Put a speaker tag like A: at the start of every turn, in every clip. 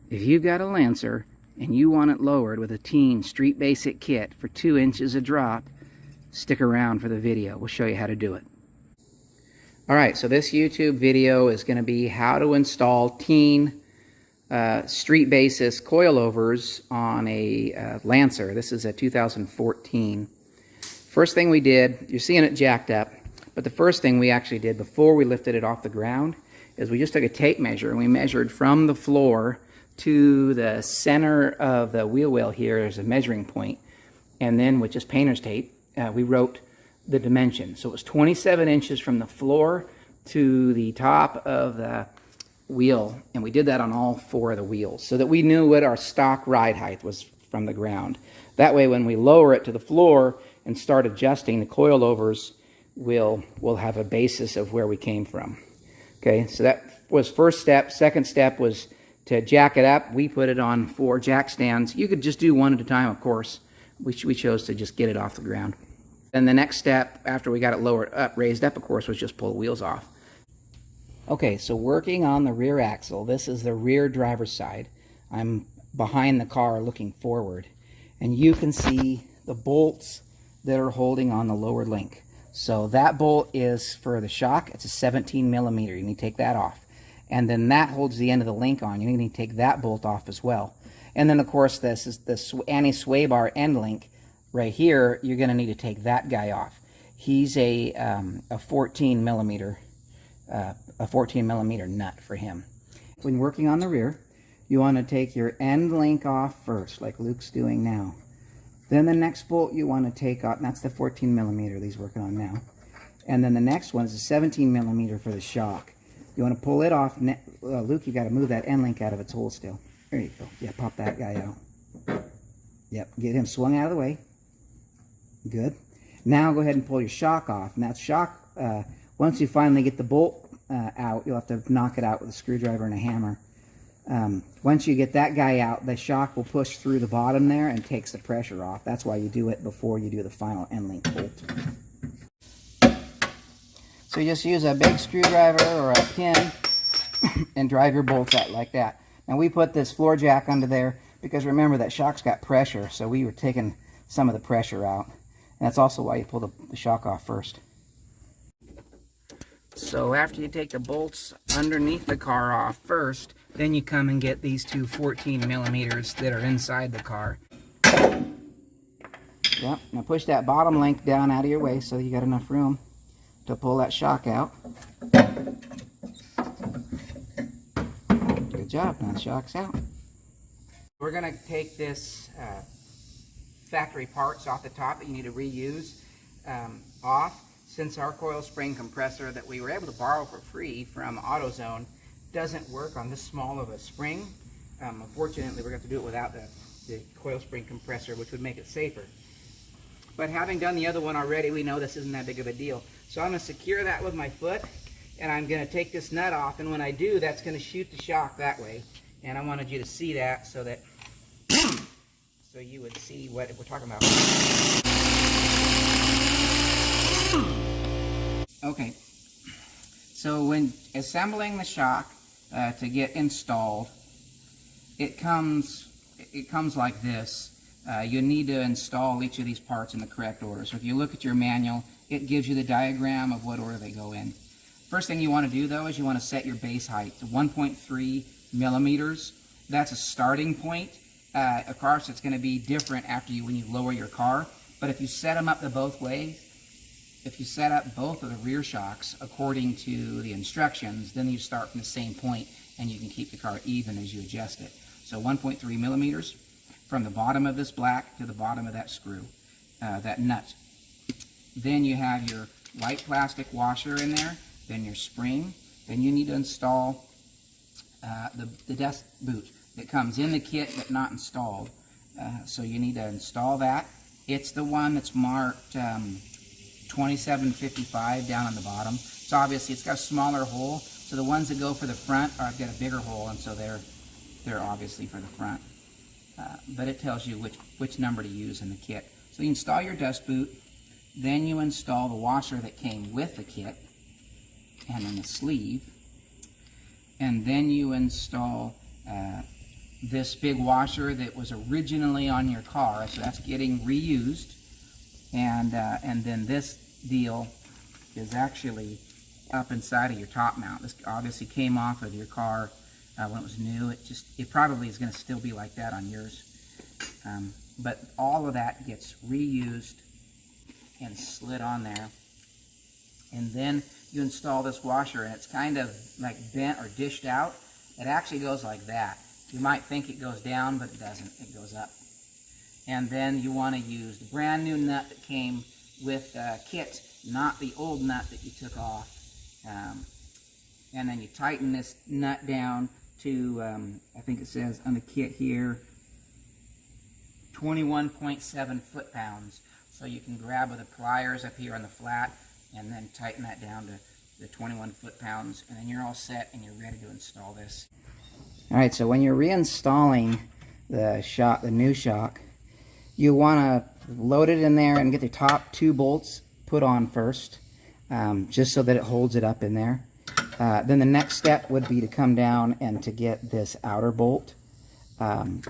A: If you've got a Lancer and you want it lowered with a Tein Street Basic kit for 2 inches a drop, stick around for the video. We'll show you how to do it. Alright, so this YouTube video is going to be how to install Tein Street Basis coilovers on a Lancer. This is a 2014. First thing we did, you're seeing it jacked up, but the first thing we actually did before we lifted it off the ground is we just took a tape measure and we measured from the floor to the center of the wheel well here. There's a measuring point, and then with just painter's tape we wrote the dimension. So it was 27 inches from the floor to the top of the wheel, and we did that on all 4 of the wheels so that we knew what our stock ride height was from the ground. That way when we lower it to the floor and start adjusting, the coilovers will have a basis of where we came from. Okay, so that was first step. Second step was to jack it up. We put it on 4 jack stands. You could just do one at a time, of course. We chose to just get it off the ground. And the next step, after we got it lowered up, raised up, of course, was just pull the wheels off. Okay, so working on the rear axle, this is the rear driver's side. I'm behind the car looking forward. And you can see the bolts that are holding on the lower link. So that bolt is for the shock. It's a 17 millimeter. You need to take that off. And then that holds the end of the link on. You need to take that bolt off as well. And then, of course, this is the anti-sway bar end link right here. You're going to need to take that guy off. He's a 14 millimeter nut for him. When working on the rear, you want to take your end link off first, like Luke's doing now. Then the next bolt you want to take off, and that's the 14 millimeter that he's working on now. And then the next one is a 17 millimeter for the shock. You want to pull it off. Luke, you got to move that end link out of its hole still. There you go. Yeah, pop that guy out. Yep, get him swung out of the way. Good. Now go ahead and pull your shock off. And that shock, once you finally get the bolt out, you'll have to knock it out with a screwdriver and a hammer. Once you get that guy out, the shock will push through the bottom there and takes the pressure off. That's why you do it before you do the final end link bolt. So you just use a big screwdriver or a pin and drive your bolts out like that. Now we put this floor jack under there because remember that shock's got pressure, so we were taking some of the pressure out. And that's also why you pull the shock off first. So after you take the bolts underneath the car off first, then you come and get these 2 14 millimeters that are inside the car. Yep, now push that bottom link down out of your way so you got enough room to pull that shock out. Good job, now the shock's out. We're going to take this factory parts off the top that you need to reuse off. Since our coil spring compressor that we were able to borrow for free from AutoZone doesn't work on this small of a spring, unfortunately we're going to do it without the coil spring compressor, which would make it safer. But having done the other one already, we know this isn't that big of a deal. So I'm going to secure that with my foot, and I'm going to take this nut off, and when I do, that's going to shoot the shock that way. And I wanted you to see that so that so you would see what we're talking about. Okay, so when assembling the shock to get installed, it comes like this. You need to install each of these parts in the correct order. So if you look at your manual, it gives you the diagram of what order they go in. First thing you want to do though is you want to set your base height to 1.3 millimeters. That's a starting point. Of course, it's going to be different after when you lower your car. But if you set them up the both ways, if you set up both of the rear shocks according to the instructions, then you start from the same point and you can keep the car even as you adjust it. So 1.3 millimeters from the bottom of this black to the bottom of that screw, that nut. Then you have your white plastic washer in there, then your spring. Then you need to install the dust boot that comes in the kit but not installed. So you need to install that. It's the one that's marked 2755 down on the bottom. So obviously it's got a smaller hole. So the ones that go for the front are got a bigger hole, and so they're obviously for the front. But it tells you which number to use in the kit. So you install your dust boot, then you install the washer that came with the kit, and then the sleeve, and then you install this big washer that was originally on your car, so that's getting reused, and then this deal is actually up inside of your top mount. This obviously came off of your car when it was new. It probably is going to still be like that on yours, but all of that gets reused and slid on there, and then you install this washer, and it's kind of like bent or dished out. It actually goes like that. You might think it goes down, but it doesn't. It goes up. And then you want to use the brand new nut that came with the kit, not the old nut that you took off. And then you tighten this nut down to, I think it says on the kit here, 21.7 foot-pounds. So you can grab with the pliers up here on the flat and then tighten that down to the 21 foot-pounds, and then you're all set and you're ready to install this. All right, so when you're reinstalling the new shock, you want to load it in there and get the top 2 bolts put on first, just so that it holds it up in there. Then the next step would be to come down and to get this outer bolt. And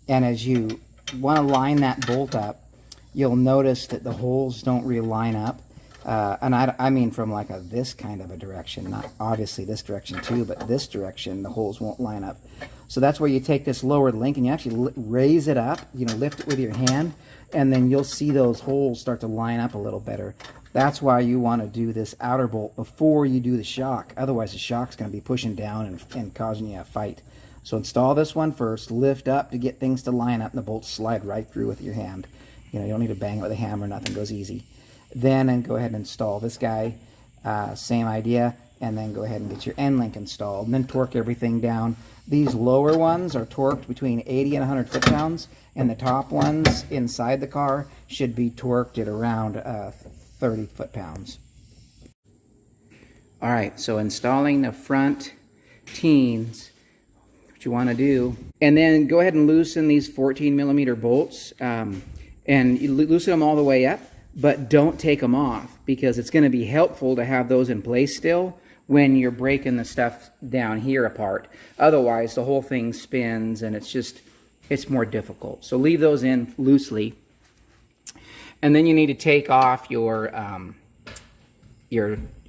A: as you want to line that bolt up, you'll notice that the holes don't really line up. And I mean from like this kind of a direction, not obviously this direction too, but this direction, the holes won't line up. So that's where you take this lowered link and you actually raise it up, lift it with your hand, and then you'll see those holes start to line up a little better. That's why you want to do this outer bolt before you do the shock. Otherwise the shock's going to be pushing down and causing you a fight. So install this one first, lift up to get things to line up, and the bolts slide right through with your hand. You don't need to bang it with a hammer, nothing goes easy. Then go ahead and install this guy, same idea, and then go ahead and get your end link installed, and then torque everything down. These lower ones are torqued between 80 and 100 foot-pounds, and the top ones inside the car should be torqued at around 30 foot-pounds. All right, so installing the front Teins, what you want to do, and then go ahead and loosen these 14mm bolts, and you loosen them all the way up. But don't take them off, because it's going to be helpful to have those in place still when you're breaking the stuff down here apart. Otherwise, the whole thing spins and it's more difficult. So leave those in loosely. And then you need to take off your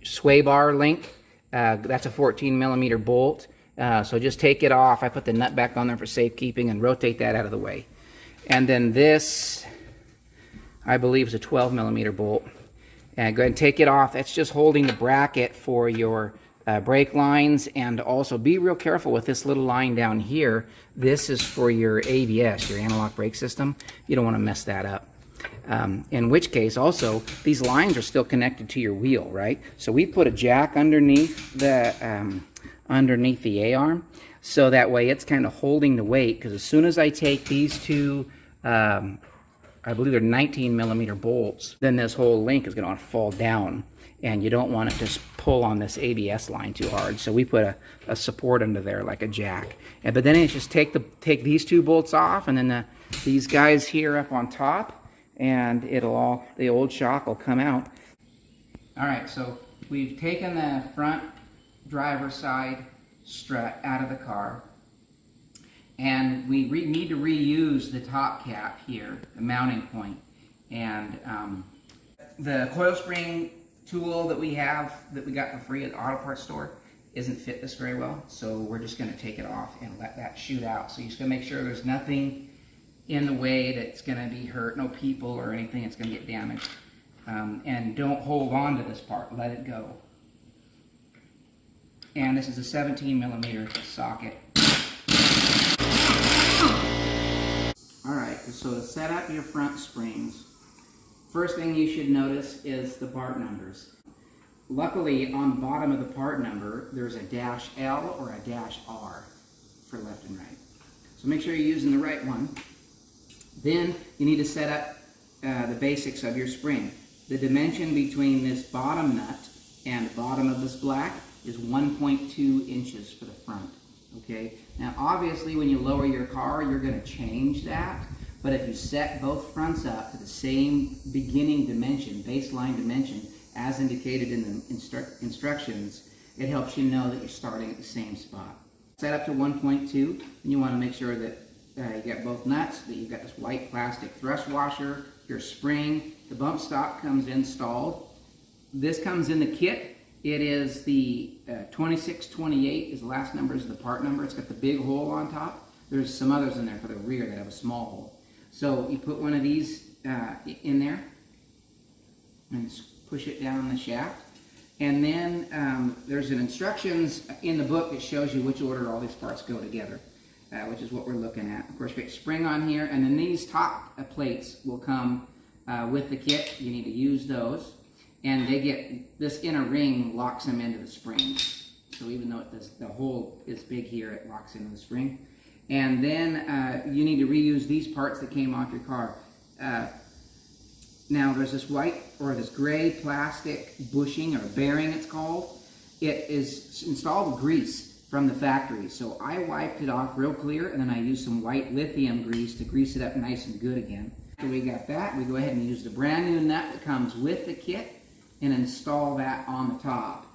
A: sway bar link. That's a 14mm bolt. So just take it off. I put the nut back on there for safekeeping and rotate that out of the way. And then this, I believe, is a 12mm bolt. And go ahead and take it off. That's just holding the bracket for your brake lines. And also be real careful with this little line down here. This is for your ABS, your analog brake system. You don't want to mess that up. In which case, also, these lines are still connected to your wheel, right? So we put a jack underneath the A-arm, so that way it's kind of holding the weight. Because as soon as I take these two, I believe they're 19mm bolts, then this whole link is going to fall down, and you don't want to just pull on this ABS line too hard. So we put a support under there like a jack. But then it's just take these 2 bolts off, and then these guys here up on top, and the old shock will come out. All right, so we've taken the front driver's side strut out of the car. And we need to reuse the top cap here, the mounting point. And the coil spring tool that we got for free at the auto parts store isn't fit this very well. So we're just going to take it off and let that shoot out. So you're just going to make sure there's nothing in the way that's going to be hurt, no people or anything that's going to get damaged. And don't hold on to this part, let it go. And this is a 17mm socket. Alright, so to set up your front springs, first thing you should notice is the part numbers. Luckily, on the bottom of the part number, there's a -L or a -R for left and right. So make sure you're using the right one. Then you need to set up the basics of your spring. The dimension between this bottom nut and the bottom of this black is 1.2 inches for the front. Okay. Now, obviously, when you lower your car, you're going to change that. But if you set both fronts up to the same beginning dimension, baseline dimension, as indicated in the instructions, it helps you know that you're starting at the same spot. Set up to 1.2, and you want to make sure that you get both nuts, that you've got this white plastic thrust washer, your spring, the bump stop comes installed. This comes in the kit. It is the 2628 is the last numbers of the part number. It's got the big hole on top. There's some others in there for the rear that have a small hole. So you put one of these in there and push it down the shaft. And then there's an instructions in the book that shows you which order all these parts go together, which is what we're looking at. Of course, we got spring on here, and then these top plates will come with the kit. You need to use those. And they get, this inner ring locks them into the spring. So even though the hole is big here, it locks into the spring. And then you need to reuse these parts that came off your car. Now there's this white or this gray plastic bushing or bearing it's called. It is installed with grease from the factory. So I wiped it off real clear, and then I used some white lithium grease to grease it up nice and good again. After we got that, we go ahead and use the brand new nut that comes with the kit and install that on the top.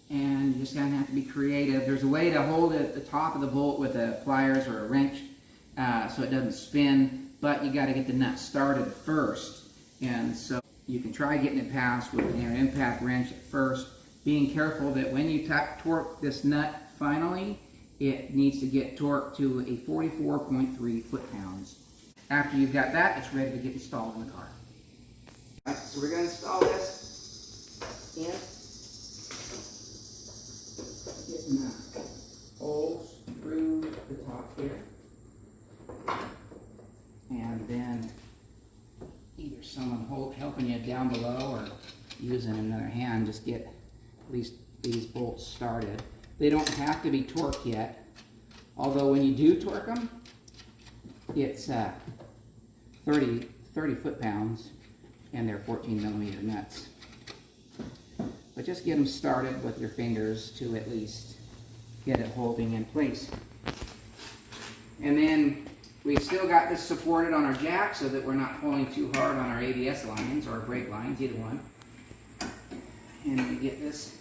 A: And you just kind of have to be creative. There's a way to hold it at the top of the bolt with a pliers or a wrench so it doesn't spin, but you got to get the nut started first. And so you can try getting it past with an impact wrench at first, being careful that when you torque this nut finally, it needs to get torqued to a 44.3 foot-pounds. After you've got that, it's ready to get installed in the car. So we're going to install this in, getting the holes through the top here, and then either someone helping you down below or using another hand, just get at least these bolts started. They don't have to be torqued yet, although when you do torque them, it's 30 foot-pounds. And they're 14mm nuts. But just get them started with your fingers to at least get it holding in place. And then we've still got this supported on our jack so that we're not pulling too hard on our ABS lines or our brake lines, either one. And we get this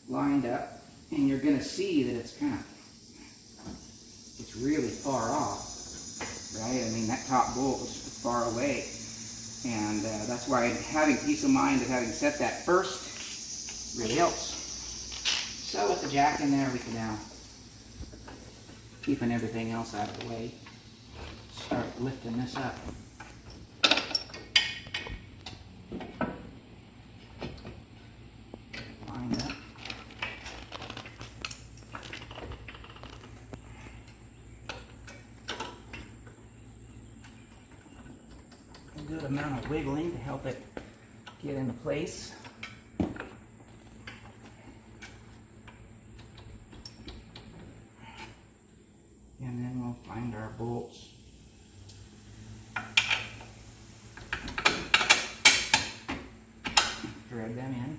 A: lined up, and you're going to see that it's it's really far off, right? I mean, that top bolt was far away. And that's why having peace of mind of having set that first really helps. So with the jack in there, we can now, keeping everything else out of the way, start lifting this up. Lined up. A good amount of wiggling to help it get into place. And then we'll find our bolts. Thread them in.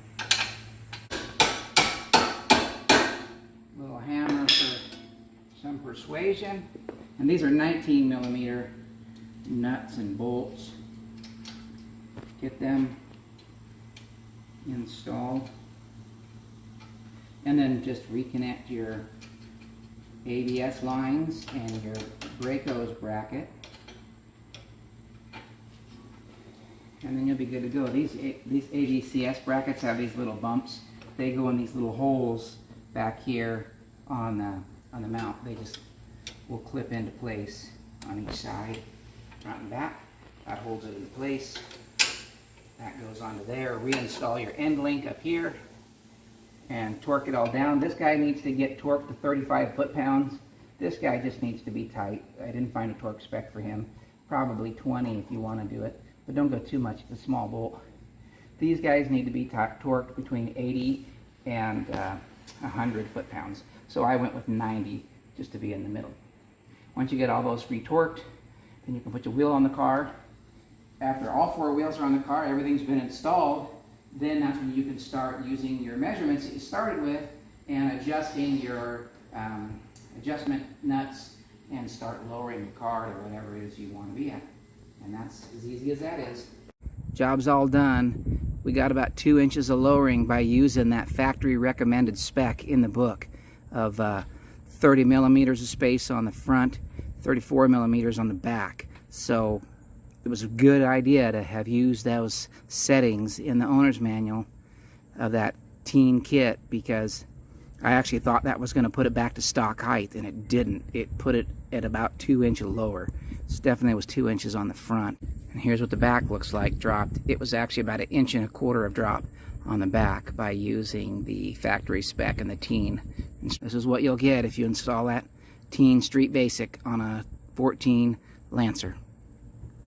A: Little hammer for some persuasion. And these are 19mm nuts and bolts. Get them installed, and then just reconnect your ABS lines and your brake-hose bracket, and then you'll be good to go. These ABCS brackets have these little bumps. They go in these little holes back here on the mount. They just will clip into place on each side, front and back. That holds it in place. That goes onto there. Reinstall your end link up here and torque it all down. This guy needs to get torqued to 35 foot-pounds. This guy just needs to be tight. I didn't find a torque spec for him. Probably 20 if you want to do it, but don't go too much. It's a small bolt. These guys need to be torqued between 80 and 100 foot-pounds. So I went with 90 just to be in the middle. Once you get all those retorqued, then you can put your wheel on the car. After all four wheels are on the car, everything's been installed, then that's when you can start using your measurements that you started with and adjusting your adjustment nuts and start lowering your car to whatever it is you want to be at. And that's as easy as that is. Job's all done. we got about 2 inches of lowering by using that factory recommended spec in the book of 30 millimeters of space on the front, 34 millimeters on the back. So it was a good idea to have used those settings in the owner's manual of that Tein kit, because I actually thought that was going to put it back to stock height, and it didn't. It put it at about 2 inches lower. It definitely was 2 inches on the front. And here's what the back looks like dropped. It was actually about 1.25 inches of drop on the back by using the factory spec and the Tein. And this is what you'll get if you install that Tein Street Basic on a 14 Lancer.